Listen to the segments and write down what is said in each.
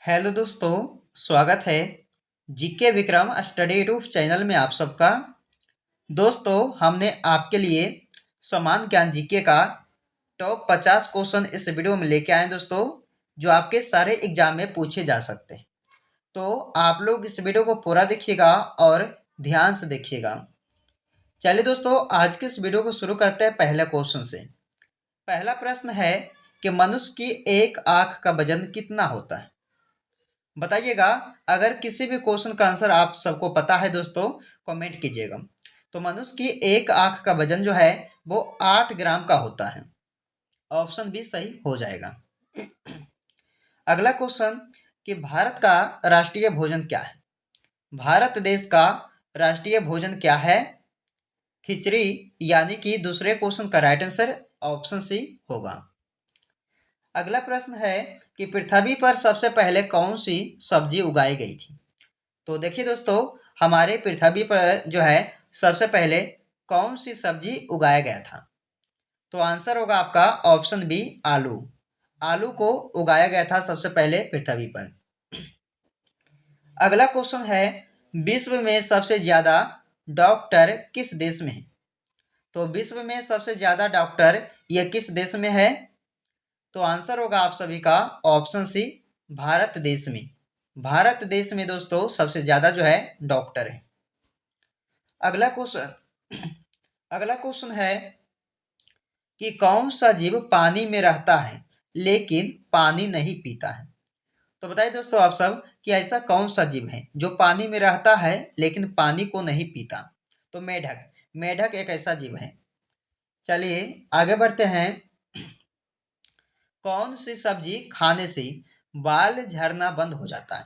Hello दोस्तों, स्वागत है GK Vikram study YouTube channel में आप सबका। दोस्तों, हमने आपके लिए समान ज्ञान जीके का टॉप 50 क्वेश्चन इस वीडियो में लेके आए दोस्तों, जो आपके सारे एग्जाम में पूछे जा सकते हैं। तो आप लोग इस वीडियो को पूरा देखिएगा और ध्यान से देखिएगा। चलिए दोस्तों, आज के इस वीडियो को शुरू करते हैं पहले क्वेश्चन से। पहला प्रश्न है कि मनुष्य की एक आंख का वजन कितना होता है? बताइएगा। अगर किसी भी क्वेश्चन का आंसर आप सबको पता है दोस्तों, कमेंट कीजिएगा। तो मनुष्य की एक आंख का वजन जो है वो 8 ग्राम का होता है। ऑप्शन बी सही हो जाएगा। अगला क्वेश्चन कि भारत का राष्ट्रीय भोजन क्या है? भारत देश का राष्ट्रीय भोजन क्या है? खिचड़ी, यानी कि दूसरे क्वेश्चन का राइट आंसर ऑप्शन सी होगा। अगला प्रश्न है कि पृथ्वी पर सबसे पहले कौन सी सब्जी उगाई गई थी? तो देखिए दोस्तों, हमारे पृथ्वी पर जो है सबसे पहले कौन सी सब्जी उगाया गया था? तो आंसर होगा आपका ऑप्शन बी आलू। आलू को उगाया गया था सबसे पहले पृथ्वी पर। अगला क्वेश्चन है विश्व में सबसे ज्यादा डॉक्टर किस देश में है? तो विश्व में सबसे ज्यादा डॉक्टर ये किस देश में है? तो आंसर होगा आप सभी का ऑप्शन सी भारत देश में। भारत देश में दोस्तों सबसे ज्यादा जो है डॉक्टर है। अगला क्वेश्चन है कि कौन सा जीव पानी में रहता है लेकिन पानी नहीं पीता है? तो बताइए दोस्तों आप सब कि ऐसा कौन सा जीव है जो पानी में रहता है लेकिन पानी को नहीं पीता? तो मेढक। मेढक एक ऐसा जीव है। चलिए आगे बढ़ते हैं। कौन सी सब्जी खाने से बाल झड़ना बंद हो जाता है?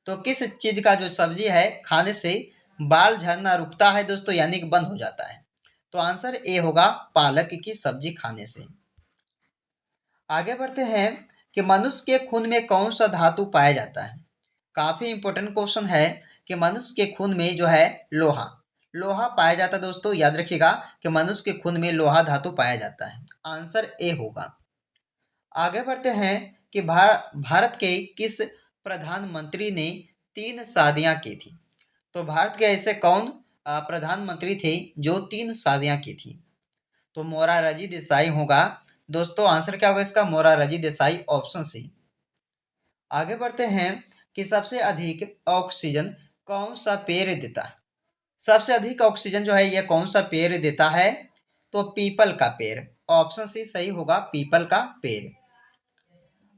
तो किस चीज का जो सब्जी है खाने से बाल झड़ना रुकता है दोस्तों, यानी कि बंद हो जाता है? तो आंसर ए होगा पालक की सब्जी खाने से। आगे बढ़ते हैं कि मनुष्य के खून में कौन सा धातु पाया जाता है? काफी इंपॉर्टेंट क्वेश्चन है कि मनुष्य के खून में जो है लोहा लोहा पाया जाता है दोस्तों। याद रखिएगा कि मनुष्य के खून में लोहा धातु पाया जाता है। आंसर ए होगा। आगे बढ़ते हैं कि भारत के किस प्रधानमंत्री ने 3 शादियां की थी? तो भारत के ऐसे कौन प्रधानमंत्री थे जो 3 शादियां की थी? तो मोरारजी देसाई होगा दोस्तों। आंसर क्या होगा इसका? Morarji Desai, option C. आगे बढ़ते हैं कि सबसे अधिक ऑक्सीजन कौन सा पेड़ देता है? सबसे अधिक ऑक्सीजन जो है यह कौन सा पेड़ देता है? तो पीपल का पेड़। ऑप्शन सी सही होगा, पीपल का पेड़।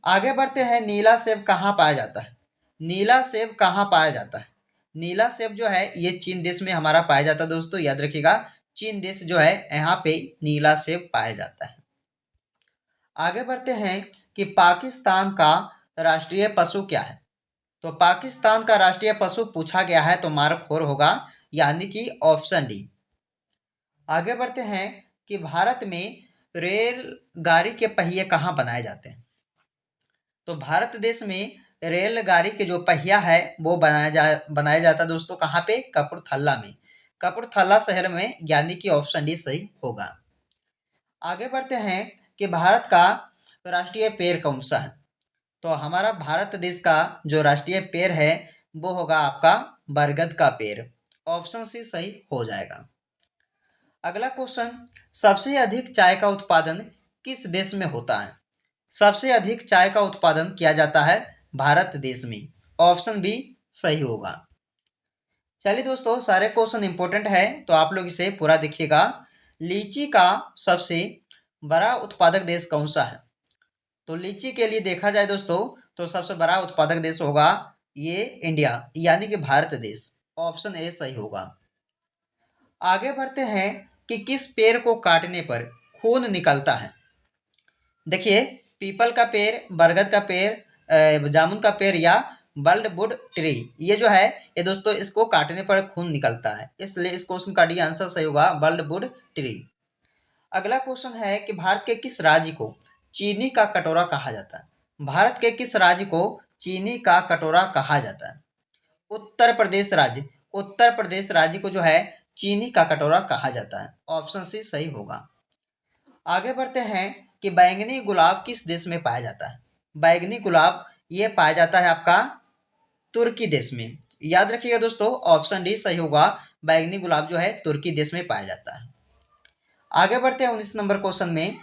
आगे बढ़ते हैं, नीला सेब कहाँ पाया जाता है? नीला सेब कहाँ पाया जाता है? नीला सेब जो है ये चीन देश में हमारा पाया जाता है दोस्तों। याद रखिएगा, चीन देश जो है यहाँ पे नीला सेब पाया जाता है। आगे बढ़ते हैं कि पाकिस्तान का राष्ट्रीय पशु क्या है? तो पाकिस्तान का राष्ट्रीय पशु पूछा गया है तो मार्क 4 होगा, यानी कि ऑप्शन डी। आगे बढ़ते हैं कि भारत में रेलगाड़ी के पहिए कहाँ बनाए जाते हैं? तो भारत देश में रेलगाड़ी के जो पहिया है वो बनाया जाता है दोस्तों। कहाँ पे? कपूरथला में। कपूरथला शहर में, यानी कि ऑप्शन डी सही होगा। आगे बढ़ते हैं कि भारत का राष्ट्रीय पेड़ कौन सा है? तो हमारा भारत देश का जो राष्ट्रीय पेड़ है वो होगा आपका बरगद का पेड़। ऑप्शन सी सही हो जाएगा। अगला क्वेश्चन, सबसे अधिक चाय का उत्पादन किस देश में होता है? सबसे अधिक चाय का उत्पादन किया जाता है भारत देश में। ऑप्शन बी सही होगा। चलिए दोस्तों, सारे क्वेश्चन इंपॉर्टेंट है तो आप लोग इसे पूरा देखिएगा। लीची का सबसे बड़ा उत्पादक देश कौन सा है? तो लीची के लिए देखा जाए दोस्तों तो सबसे बड़ा उत्पादक देश होगा ये इंडिया, यानी कि भारत देश। ऑप्शन ए सही होगा। आगे बढ़ते हैं कि किस पेड़ को काटने पर खून निकलता है? देखिए, पीपल का पेड़, बरगद का पेड़, जामुन का पेड़ या बल्डवुड ट्री, ये जो है ये दोस्तों इसको काटने पर खून निकलता है, इसलिए इस क्वेश्चन का डी आंसर सही होगा, बल्डवुड ट्री। अगला क्वेश्चन है कि भारत के किस राज्य को चीनी का कटोरा कहा जाता है? भारत के किस राज्य को चीनी का कटोरा कहा जाता है? उत्तर प्रदेश राज्य। उत्तर प्रदेश राज्य को जो है चीनी का कटोरा कहा जाता है। ऑप्शन सी सही होगा। आगे बढ़ते हैं कि बैंगनी गुलाब किस देश में पाया जाता है? बैंगनी गुलाब ये पाया जाता है आपका तुर्की देश में। याद रखिएगा दोस्तों, ऑप्शन डी सही होगा। बैंगनी गुलाब जो है तुर्की देश में पाया जाता है। आगे बढ़ते हैं 19 नंबर क्वेश्चन में।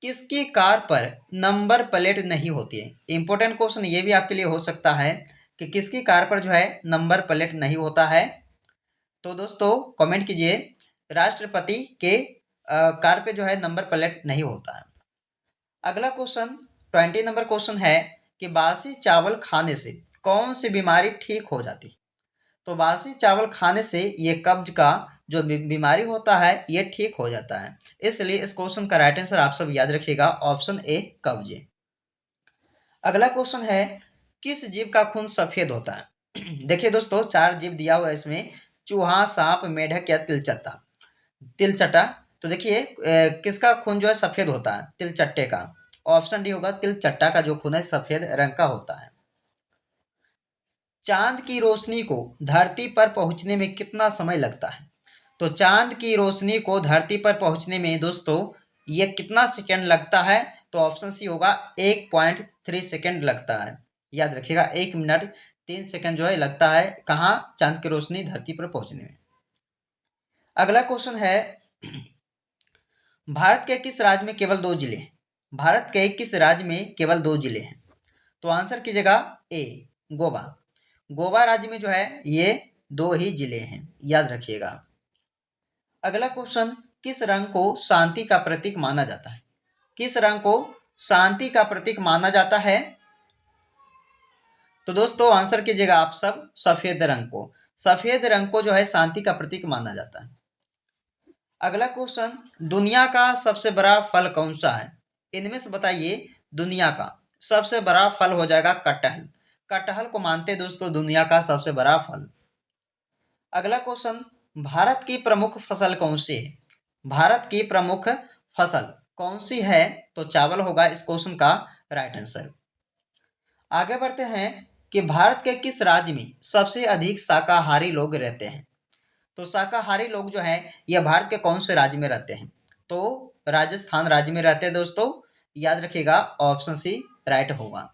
किसकी कार पर नंबर प्लेट नहीं होती है? इंपॉर्टेंट क्वेश्चन ये भी आपके लिए हो सकता है कि किसकी कार पर जो है नंबर प्लेट नहीं होता है। तो दोस्तों कमेंट कीजिए, राष्ट्रपति के कार पे जो है नंबर प्लेट नहीं होता है। अगला क्वेश्चन 20 नंबर क्वेश्चन है कि बासी चावल खाने से कौन सी बीमारी ठीक हो जाती? तो बासी चावल खाने से ये कब्ज का जो बीमारी होता है ये ठीक हो जाता है। इसलिए इस क्वेश्चन का राइट आंसर आप सब याद रखिएगा, ऑप्शन ए कब्ज। अगला क्वेश्चन है किस जीव का खून सफेद होता है? देखिए दोस्तों 4 जीव दिया हुआ है इसमें, चूहा, सांप, मेढक या तिलचट्टा। तिलचट्टा। तो देखिए किसका खून जो है सफेद होता है? तिलचट्टे का। ऑप्शन डी होगा, तिलचट्टा का जो खून है सफेद रंग का होता है। चांद की रोशनी को धरती पर पहुंचने में कितना समय लगता है? तो चांद की रोशनी को धरती पर पहुंचने में दोस्तों ये कितना सेकंड लगता है? तो ऑप्शन सी होगा, 1.3 सेकंड लगता है। याद रखिएगा, 1 मिनट 3 सेकंड जो है लगता है कहाँ? चांद की रोशनी धरती पर पहुंचने में। अगला क्वेश्चन है भारत के किस राज्य में केवल 2 जिले हैं? भारत के किस राज्य में केवल 2 जिले हैं? तो आंसर कीजिएगा ए गोवा। गोवा राज्य में जो है ये 2 ही जिले हैं, याद रखिएगा। अगला क्वेश्चन किस रंग को शांति का प्रतीक माना जाता है? किस रंग को शांति का प्रतीक माना जाता है? तो दोस्तों आंसर कीजिएगा आप सब, सफेद रंग को। सफेद रंग को जो है शांति का प्रतीक माना जाता है। अगला क्वेश्चन दुनिया का सबसे बड़ा फल कौन सा है? इनमें से बताइए, दुनिया का सबसे बड़ा फल हो जाएगा कटहल। कटहल को मानते हैं दोस्तों दुनिया का सबसे बड़ा फल। अगला क्वेश्चन भारत की प्रमुख फसल कौन सी है? भारत की प्रमुख फसल कौन सी है? तो चावल होगा इस क्वेश्चन का राइट आंसर। आगे बढ़ते हैं कि भारत के किस राज्य में सबसे अधिक शाकाहारी लोग रहते हैं? तो शाकाहारी लोग जो हैं ये भारत के कौन से राज्य में रहते हैं? तो राजस्थान राज्य में रहते हैं दोस्तों। याद रखिएगा, ऑप्शन सी राइट होगा।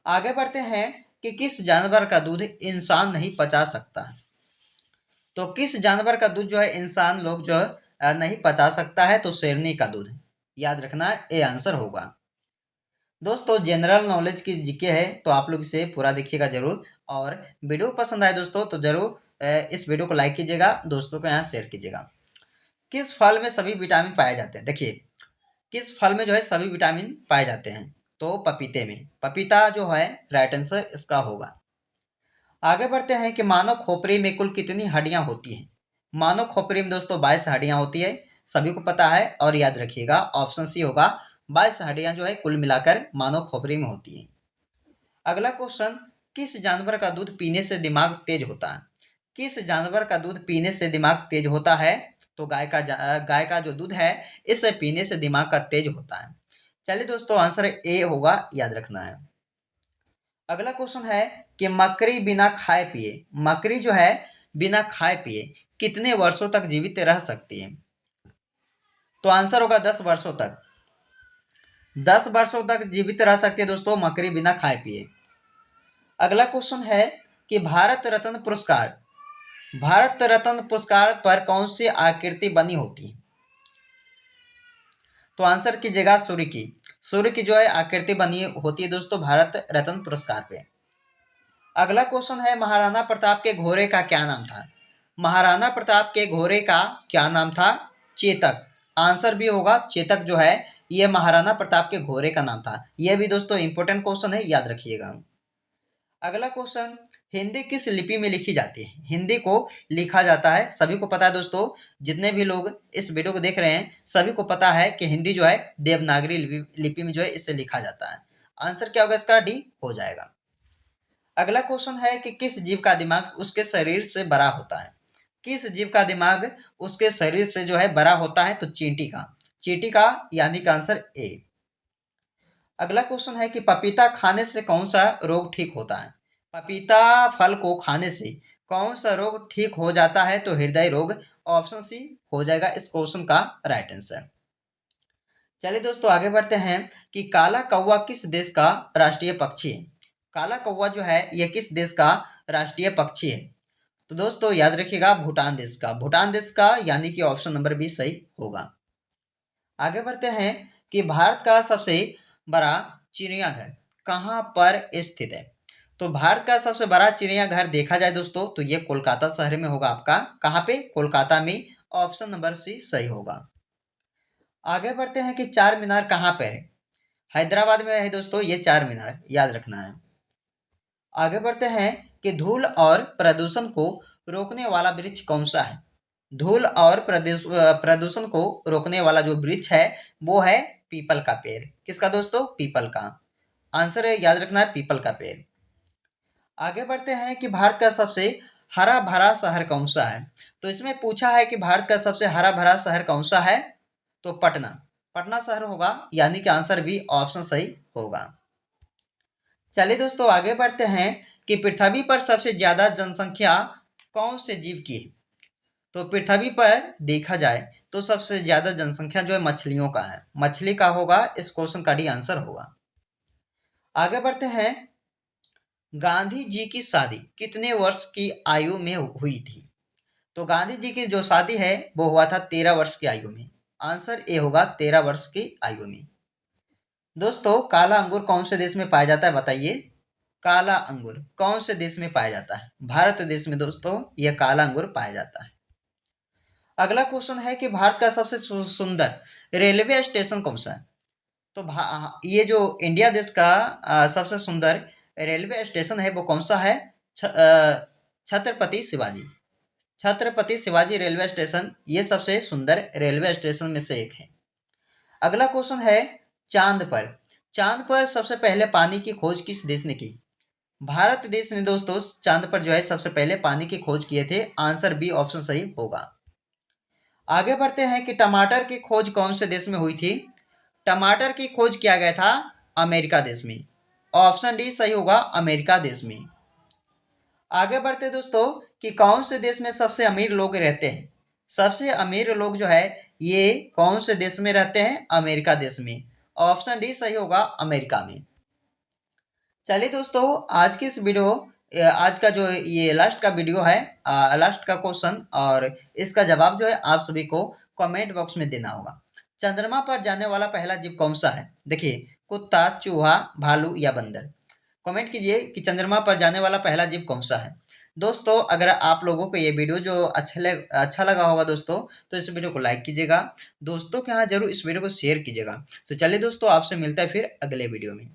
आगे बढ़ते हैं कि किस जानवर का दूध इंसान नहीं पचा सकता? तो किस जानवर का दूध जो है इंसान लोग जो नहीं पचा सकता है? तो शेरनी का दूध। याद रखना, ये आंसर होगा। दोस्तों जनरल नॉलेज की जीके है तो आप लोग इसे पूरा देखिएगा जरूर, और वीडियो पसंद आए दोस्तों तो जरूर इस वीडियो को लाइक कीजिएगा, दोस्तों को यहाँ शेयर कीजिएगा। किस फल में सभी विटामिन पाए जाते हैं? देखिए किस फल में जो है सभी विटामिन पाए जाते हैं? तो पपीते में। पपीता जो है राइट आंसर इसका होगा। आगे बढ़ते हैं कि मानव खोपड़ी में कुल कितनी हड्डियां होती हैं? मानव खोपड़ी में दोस्तों 22 हड्डियां होती है, सभी को पता है, और याद रखिएगा ऑप्शन सी होगा, 22 हड्डियां जो है कुल मिलाकर मानव खोपड़ी में होती है। अगला क्वेश्चन किस जानवर का दूध पीने से दिमाग तेज होता है? किस जानवर का दूध पीने से दिमाग तेज होता है? तो गाय का जो दूध है इसे पीने से दिमाग का तेज होता है। चलिए दोस्तों आंसर ए होगा, याद रखना है। अगला क्वेश्चन है कि मकड़ी बिना खाए पिए, मकड़ी जो है बिना खाए पिए कितने वर्षों तक जीवित रह सकती है? तो आंसर होगा 10 वर्षों तक। 10 वर्षों तक जीवित रह सकती है दोस्तों मकड़ी बिना खाए पिए। अगला क्वेश्चन है कि भारत रत्न पुरस्कार पर कौन सी आकृति बनी होती है? तो आंसर कीजिएगा सूर्य की। सूर्य की जो है आकृति बनी होती है दोस्तों भारत रत्न पुरस्कार पे। अगला क्वेश्चन है महाराणा प्रताप के घोड़े का क्या नाम था? महाराणा प्रताप के घोड़े का क्या नाम था? चेतक। आंसर भी होगा चेतक जो है ये महाराणा प्रताप के घोड़े का नाम था। यह भी दोस्तों इंपॉर्टेंट क्वेश्चन है, याद रखिएगा। अगला क्वेश्चन हिंदी किस लिपि में लिखी जाती है? हिंदी को लिखा जाता है, सभी को पता है दोस्तों, जितने भी लोग इस वीडियो को देख रहे हैं सभी को पता है कि हिंदी जो है देवनागरी लिपि में जो है इसे लिखा जाता है। आंसर क्या होगा इसका? डी हो जाएगा। अगला क्वेश्चन है कि किस जीव का दिमाग उसके शरीर से बड़ा होता है? किस जीव का दिमाग उसके शरीर से जो है बड़ा होता है? तो चींटी का। चींटी का, यानी कि आंसर ए। अगला क्वेश्चन है कि पपीता खाने से कौन सा रोग ठीक होता है? पपीता फल को खाने से कौन सा रोग ठीक हो जाता है? तो हृदय रोग। ऑप्शन सी हो जाएगा इस क्वेश्चन का राइट आंसर। चलिए दोस्तों आगे बढ़ते हैं कि काला कौवा किस देश का राष्ट्रीय पक्षी है। काला कौवा जो है ये किस देश का राष्ट्रीय पक्षी है? तो दोस्तों याद रखिएगा भूटान देश का, भूटान देश का, यानी कि ऑप्शन नंबर बी सही होगा। आगे बढ़ते हैं कि भारत का सबसे बड़ा चिड़ियाघर कहाँ पर स्थित है? तो भारत का सबसे बड़ा चिड़ियाघर देखा जाए दोस्तों तो ये कोलकाता शहर में होगा आपका। कहाँ पे? कोलकाता में। ऑप्शन नंबर सी सही होगा। आगे बढ़ते हैं कि चार मीनार कहाँ पे है? हैदराबाद में है दोस्तों ये चार मीनार, याद रखना है। आगे बढ़ते हैं कि धूल और प्रदूषण को रोकने वाला वृक्ष कौन सा है? धूल और प्रदूषण को रोकने वाला जो वृक्ष है वो है पीपल का पेड़। किसका दोस्तों? पीपल का। आंसर है, याद रखना है, पीपल का पेड़। आगे बढ़ते हैं कि भारत का सबसे हरा भरा शहर कौन सा है? तो इसमें पूछा है कि भारत का सबसे हरा भरा शहर कौन सा है? तो पटना, पटना शहर होगा, यानी कि आंसर भी ऑप्शन सही होगा। चलिए दोस्तों आगे बढ़ते हैं कि पृथ्वी पर सबसे ज्यादा जनसंख्या कौन से जीव की है? तो पृथ्वी पर देखा जाए तो सबसे ज्यादा जनसंख्या जो है मछलियों का है। मछली का होगा, इस क्वेश्चन का डी आंसर होगा। आगे बढ़ते हैं, गांधी जी की शादी कितने वर्ष की आयु में हुई थी? तो गांधी जी की जो शादी है वो हुआ था 13 वर्ष की आयु में। आंसर ए होगा, 13 वर्ष की आयु में। दोस्तों काला अंगूर कौन से देश में पाया जाता है बताइए? काला अंगूर कौन से देश में पाया जाता है? भारत देश में दोस्तों यह काला अंगूर पाया जाता है। अगला क्वेश्चन है कि भारत का सबसे सुंदर रेलवे स्टेशन कौन सा है? तो ये जो इंडिया देश का सबसे सुंदर रेलवे स्टेशन है वो कौन सा है? छत्रपति शिवाजी, छत्रपति शिवाजी रेलवे स्टेशन ये सबसे सुंदर रेलवे स्टेशन में से एक है। अगला क्वेश्चन है, चांद पर सबसे पहले पानी की खोज किस देश ने की? भारत देश ने दोस्तों चांद पर जो है सबसे पहले पानी की खोज किए थे। आंसर बी ऑप्शन सही होगा। आगे बढ़ते हैं कि टमाटर की खोज कौन से देश में हुई थी? टमाटर की खोज किया गया था अमेरिका देश में। ऑप्शन डी सही होगा, अमेरिका देश में। आगे बढ़ते दोस्तों कि कौन से देश में सबसे अमीर लोग रहते हैं? सबसे अमीर लोग जो है ये कौन से देश में रहते हैं? अमेरिका देश में। ऑप्शन डी सही होगा, अमेरिका में। चलिए दोस्तों आज की इस वीडियो आज का जो ये लास्ट का वीडियो है, लास्ट का क्वेश्चन और इसका जवाब जो है आप सभी को कमेंट बॉक्स में देना होगा। चंद्रमा पर जाने वाला पहला जीव कौन सा है? देखिए, कुत्ता, चूहा, भालू या बंदर। कमेंट कीजिए कि चंद्रमा पर जाने वाला पहला जीव कौन सा है। दोस्तों अगर आप लोगों को ये वीडियो जो अच्छा लगा होगा दोस्तों तो इस वीडियो को लाइक कीजिएगा, दोस्तों के यहाँ जरूर इस वीडियो को शेयर कीजिएगा। तो चलिए दोस्तों आपसे मिलता है फिर अगले वीडियो में।